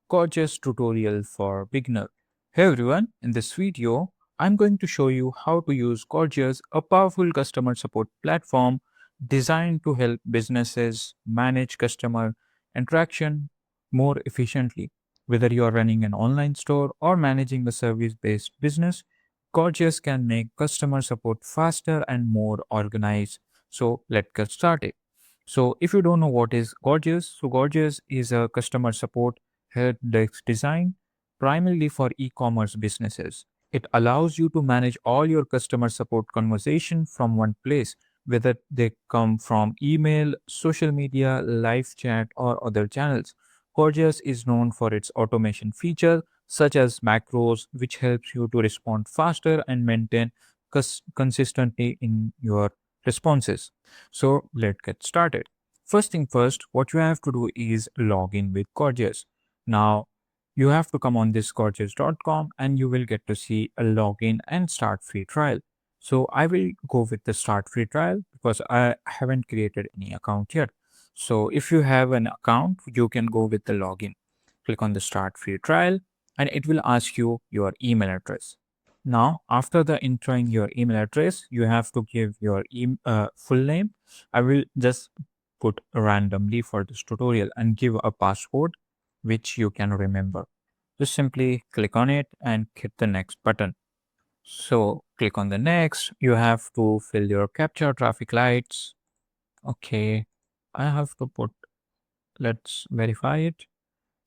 Gorgias tutorial for beginner. Hey everyone, in this video, I'm going to show you how to use Gorgias, a powerful customer support platform designed to help businesses manage customer interaction more efficiently. Whether you are running an online store or managing a service-based business, Gorgias can make customer support faster and more organized. So let's get started. So if you don't know what is Gorgias, so Gorgias is a customer support help desk design primarily for e-commerce businesses. It allows you to manage all your customer support conversation from one place, whether they come from email, social media, live chat, or other channels. Gorgias is known for its automation feature, such as macros, which helps you to respond faster and maintain consistency in your responses. So let's get started. First thing first, what you have to do is log in with Gorgias. Now, you have to come on this gorgias.com and you will get to see a login and start free trial. So I will go with the start free trial because I haven't created any account yet. So if you have an account, you can go with the login. Click on the start free trial and it will ask you your email address. Now, after the entering your email address, you have to give your full name. I will just put randomly for this tutorial and give a password which you can remember. Just simply click on it and hit the next button. So click on the next. You have to fill your capture traffic lights. Okay, I have to put, let's verify it.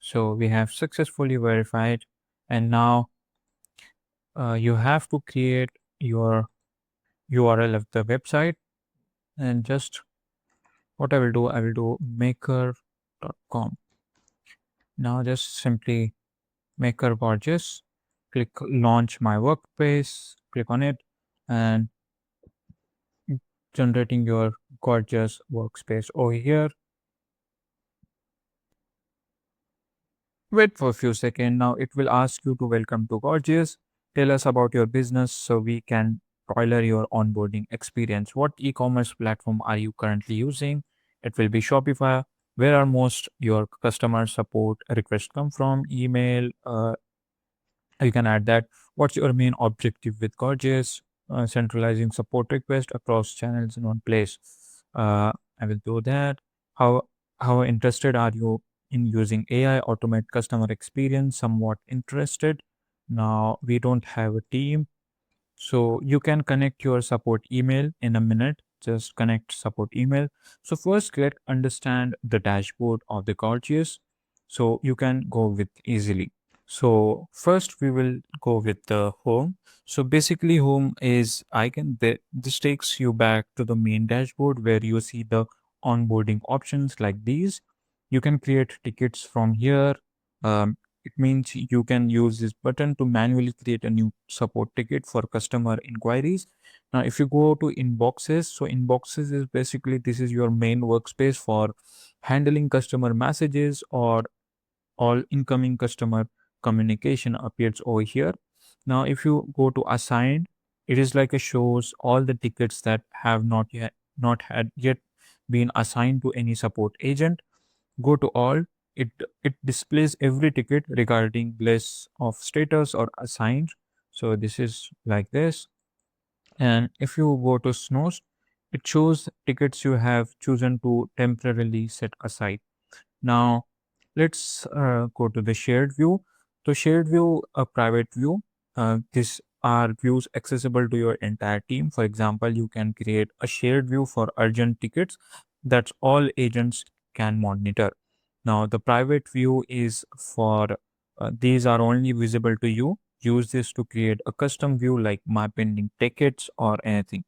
So we have successfully verified. And now you have to create your URL of the website. And just what I will do maker.com. Now just simply Maker Gorgias. Click launch my workspace, click on it, and generating your Gorgias workspace over here. Wait for a few seconds. Now it will ask you to welcome to Gorgias. Tell us about your business so we can tailor your onboarding experience. What e-commerce platform are you currently using? It will be Shopify. Where are most your customer support requests come from? Email, you can add that. What's your main objective with Gorgias? Centralizing support requests across channels in one place. I will do that. How how interested are you in using AI automate customer experience? Somewhat interested. Now we don't have a team, so you can connect your support email in a minute. Just connect support email. So first, get understand the dashboard of the Gorgias, so you can go with easily. So first we will go with the home. So basically home is this takes you back to the main dashboard where you see the onboarding options like these. You can create tickets from here. It means you can use this button to manually create a new support ticket for customer inquiries. Now, if you go to inboxes, so inboxes is basically this is your main workspace for handling customer messages or all incoming customer communication appears over here. Now, if you go to assigned, it is like a shows all the tickets that have not had yet been assigned to any support agent. Go to all. It displays every ticket regarding list of status or assigned. So this is like this. And if you go to snows, it shows tickets you have chosen to temporarily set aside. Now, let's go to the shared view. So, shared view, a private view. These are views accessible to your entire team. For example, you can create a shared view for urgent tickets that all agents can monitor. Now, the private view is for these are only visible to you. Use this to create a custom view like my pending tickets or anything.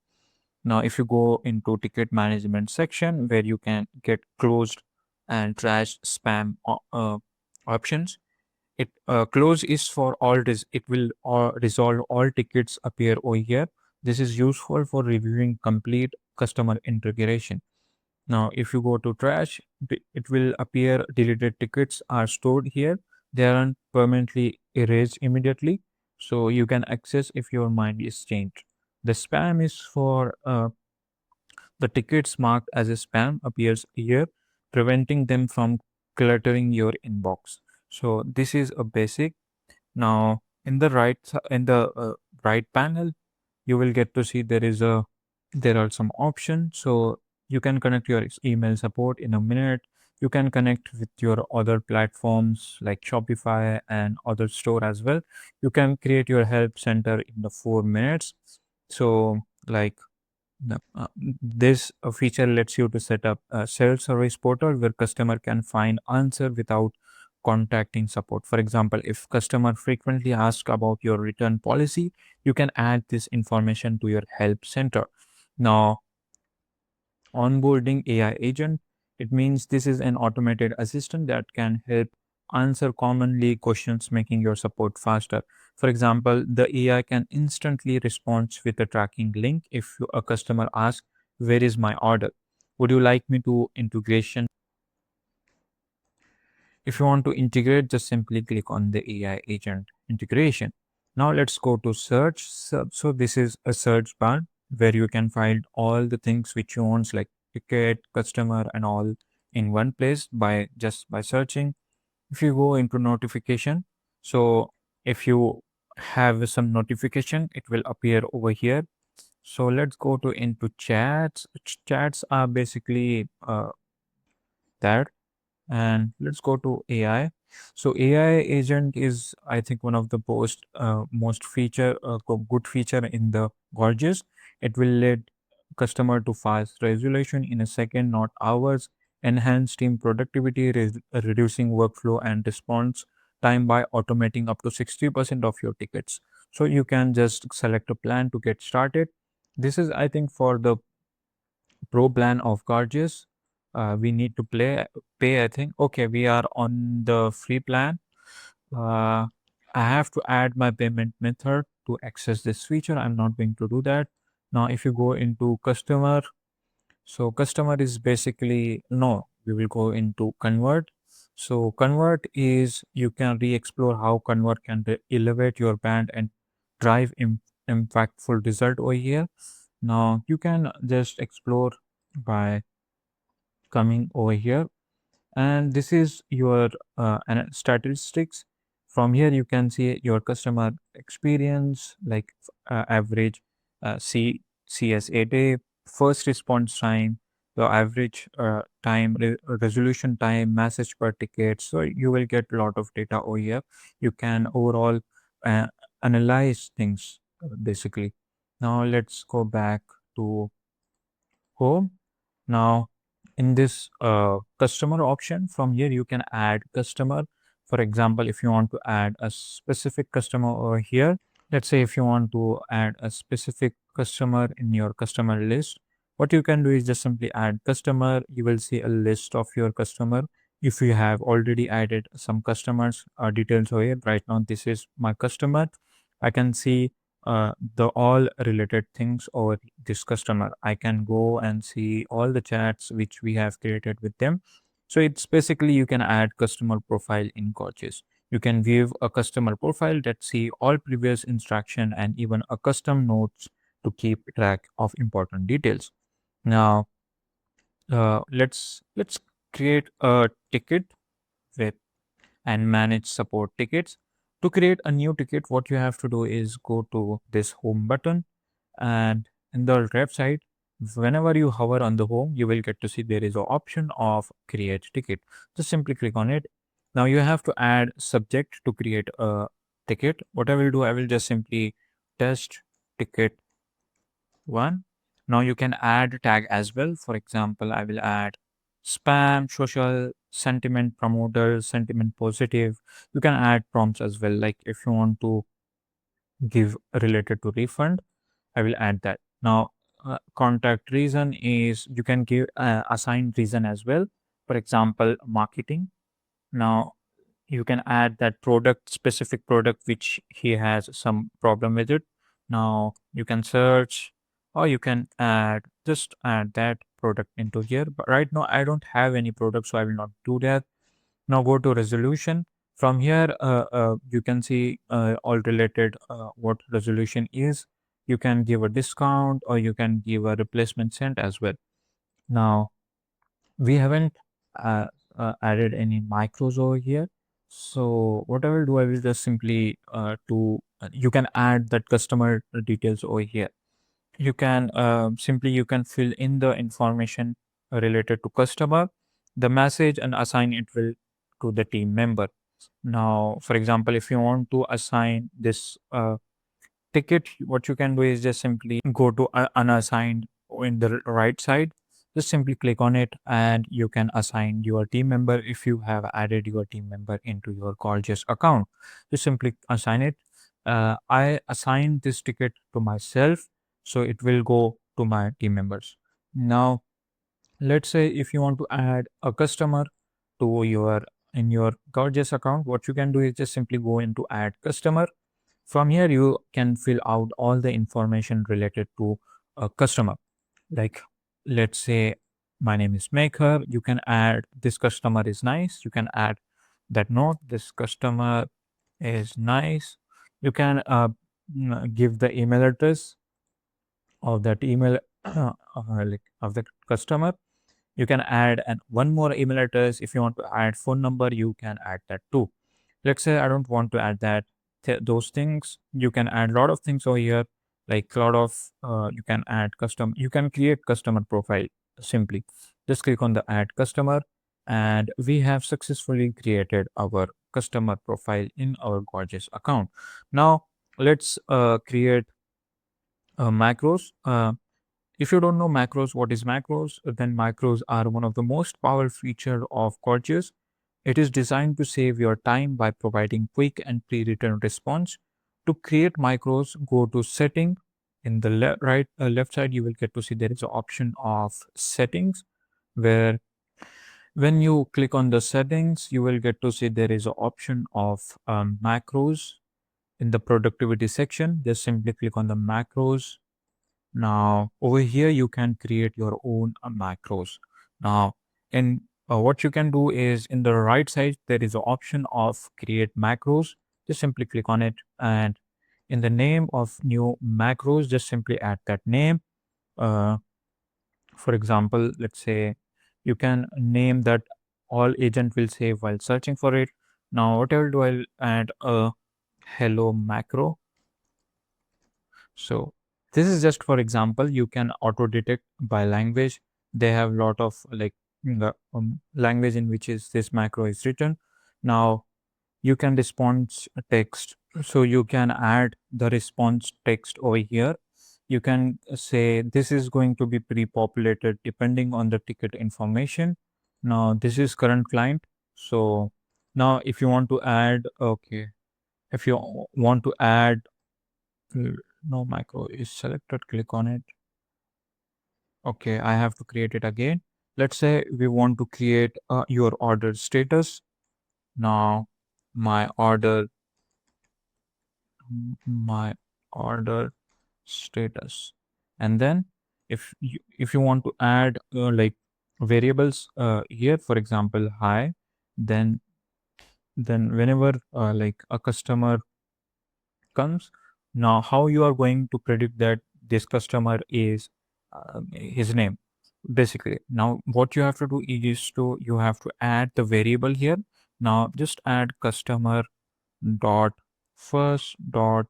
Now, if you go into ticket management section where you can get closed and trash spam options, it close is for all this. It will resolve all tickets appear over here. This is useful for reviewing complete customer integration. Now, if you go to trash, it will appear deleted tickets are stored here. They aren't permanently erased immediately, so you can access if your mind is changed. The spam is for the tickets marked as a spam appears here, preventing them from cluttering your inbox. So this is a basic. Now in the right panel, you will get to see there are some options. So you can connect your email support in a minute. You can connect with your other platforms like Shopify and other store as well. You can create your help center in the 4 minutes. So like this feature lets you to set up a self-service portal where customer can find answer without contacting support. For example, if customer frequently ask about your return policy, you can add this information to your help center. Now, onboarding AI agent, it means this is an automated assistant that can help answer commonly questions, making your support faster. For example, the AI can instantly respond with a tracking link if a customer asks, "Where is my order? Would you like me to integration?" If you want to integrate, just simply click on the AI agent integration. Now let's go to search. So this is a search bar where you can find all the things which you want, like ticket, customer, and all in one place by searching. If you go into notification, so if you have some notification, it will appear over here. So let's go to into chats. Chats are basically that, and let's go to AI. So AI agent is, I think, one of the most good feature in the Gorgias. It will let customer to fast resolution in a second, not hours, enhance team productivity, reducing workflow and response time by automating up to 60% of your tickets. So you can just select a plan to get started. This is, I think, for the pro plan of Gorgias. We need to pay, I think. Okay, we are on the free plan. Uh, I have to add my payment method to access this feature. I'm not going to do that. Now, if you go into customer, so customer is basically, no, we will go into convert. So convert is, you can re-explore how convert can elevate your brand and drive impactful result over here. Now you can just explore by coming over here, and this is your statistics. From here you can see your customer experience, like average CSA day, first response time, the average resolution time, message per ticket. So you will get a lot of data over here. You can overall uh, analyze things basically. Now let's go back to home. Now, in this customer option, from here you can add customer. For example, if you want to add a specific customer over here, let's say if you want to add a specific customer in your customer list, what you can do is just simply add customer. You will see a list of your customer. If you have already added some customers details over here, right now this is my customer. I can see the all related things over this customer. I can go and see all the chats which we have created with them. So it's basically, you can add customer profile in Gorgias. You can view a customer profile that see all previous instruction and even a custom notes to keep track of important details. Now let's create a ticket with and manage support tickets. To create a new ticket, what you have to do is go to this home button, and in the left side, whenever you hover on the home, you will get to see there is an option of create ticket. Just simply click on it. Now you have to add subject to create a ticket. What I will do, I will just simply test ticket one. Now you can add tag as well. For example, I will add spam, social, sentiment promoter, sentiment positive. You can add prompts as well. Like if you want to give related to refund, I will add that. Now, contact reason is, you can give assign reason as well. For example, marketing. Now you can add that specific product which he has some problem with it. Now you can search, or you can add that product into here. But right now I don't have any product, so I will not do that. Now go to resolution. From here you can see all related what resolution is. You can give a discount, or you can give a replacement cent as well. Now we haven't uh, added any micros over here. So what I will do, I will just simply you can add that customer details over here. You can simply you can fill in the information related to customer, the message, and assign it will to the team member. Now, for example, if you want to assign this ticket, what you can do is just simply go to unassigned in the right side. Just simply click on it and you can assign your team member if you have added your team member into your Gorgias account. Just simply assign it. I assigned this ticket to myself, so it will go to my team members. Now, let's say if you want to add a customer to your in your Gorgias account, what you can do is just simply go into add customer. From here, you can fill out all the information related to a customer. Like, let's say my name is Maker. You can add this customer is nice. You can add that note. This customer is nice. You can give the email address of that email like of the customer. You can add and one more email address. If you want to add phone number, you can add that too. Let's say I don't want to add those things. You can add a lot of things over here, like a lot of you can add custom. You can create customer profile simply. Just click on the add customer, and we have successfully created our customer profile in our Gorgeous account. Now let's create macros. If you don't know macros, what is macros? Then macros are one of the most powerful feature of Gorgias. It is designed to save your time by providing quick and pre-written response. To create macros, go to setting. In the left side, you will get to see there is an option of settings, where when you click on the settings, you will get to see there is an option of macros in the productivity section. Just simply click on the macros. Now, over here, you can create your own macros. Now, in what you can do is in the right side, there is an option of create macros. Just simply click on it. And in the name of new macros, just simply add that name. Uh, for example, let's say you can name that all agent will save while searching for it. Now, what I will do, I'll add a hello macro. So this is just for example. You can auto detect by language. They have a lot of like the language in which is this macro is written. Now you can response text. So you can add the response text over here. You can say this is going to be pre-populated depending on the ticket information. Now this is current client. So now if you want to add, okay, if you want to add no macro is selected, click on it. Okay, I have to create it again. Let's say we want to create your order status. Now my order my order status. And then if you want to add like variables here, for example hi, then whenever like a customer comes. Now, how you are going to predict that this customer is his name? Basically, now what you have to do is you have to add the variable here. Now, just add customer dot first dot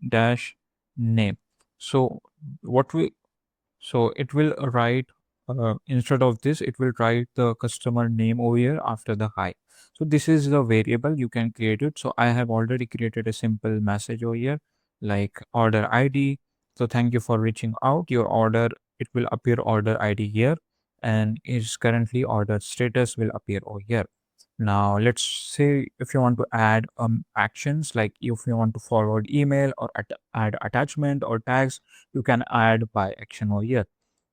dash name. So what we so it will write instead of this, it will write the customer name over here after the hi. So this is the variable you can create it. So I have already created a simple message over here like order ID. So thank you for reaching out. Your order, it will appear order ID here, and is currently order status will appear over here. Now let's say if you want to add actions, like if you want to forward email or add attachment or tags, you can add by action over here.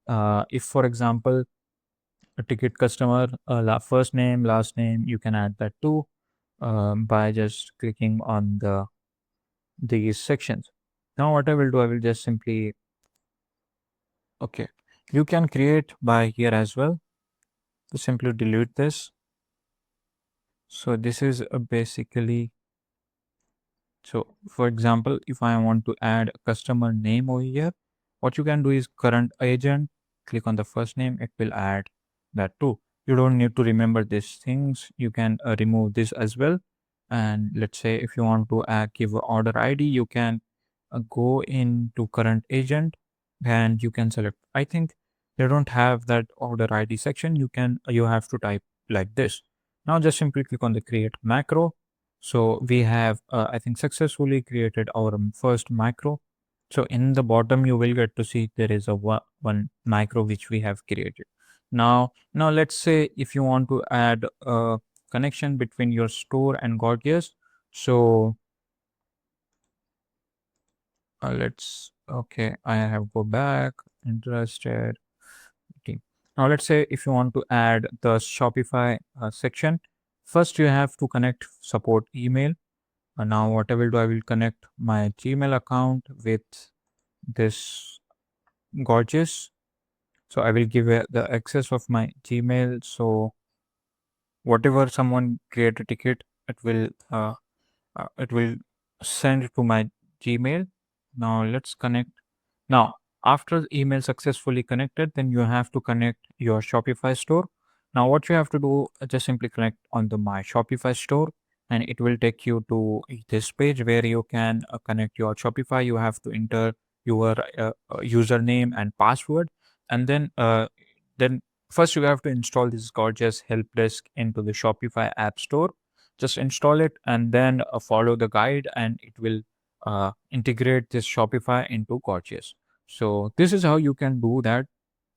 If for example a ticket customer first name last name, you can add that too by just clicking on these sections. Now what I will do, I will just simply okay, you can create by here as well. To simply delete this. So this is basically. So for example, if I want to add a customer name over here, what you can do is current agent, click on the first name, it will add that too. You don't need to remember these things. You can remove this as well. And let's say if you want to give a order ID, you can go into current agent and you can select. I think they don't have that order ID section. You have to type like this. Now just simply click on the create macro. So we have I think successfully created our first macro. So in the bottom you will get to see there is a one macro which we have created. Now let's say if you want to add a connection between your store and Gorgias. So okay, I have go back, interested. Okay. Now let's say if you want to add the Shopify section, first you have to connect support email. Now what I will do, I will connect my Gmail account with this Gorgeous. So I will give it the access of my Gmail. So whatever someone create a ticket, it will send to my Gmail. Now let's connect. Now, after the email successfully connected, then you have to connect your Shopify store. Now, what you have to do, just simply connect on the My Shopify store, and it will take you to this page where you can connect your Shopify. You have to enter your username and password, and then first you have to install this gorgeous help desk into the Shopify app store. Just install it and then follow the guide, and it will integrate this Shopify into Gorgias. So this is how you can do that.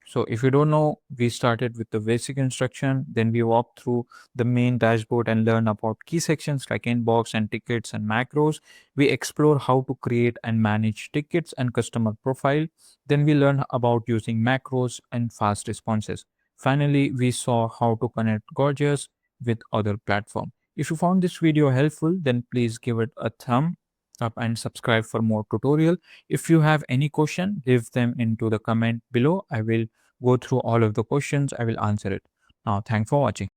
So if you don't know, we started with the basic instruction, then we walked through the main dashboard and learn about key sections like inbox and tickets and macros. We explore how to create and manage tickets and customer profile. Then we learn about using macros and fast responses. Finally, we saw how to connect Gorgias with other platform. If you found this video helpful, then please give it a thumb up and subscribe for more tutorial. If you have any question, leave them into the comment below. I will go through all of the questions. I will answer it. Now, thanks for watching.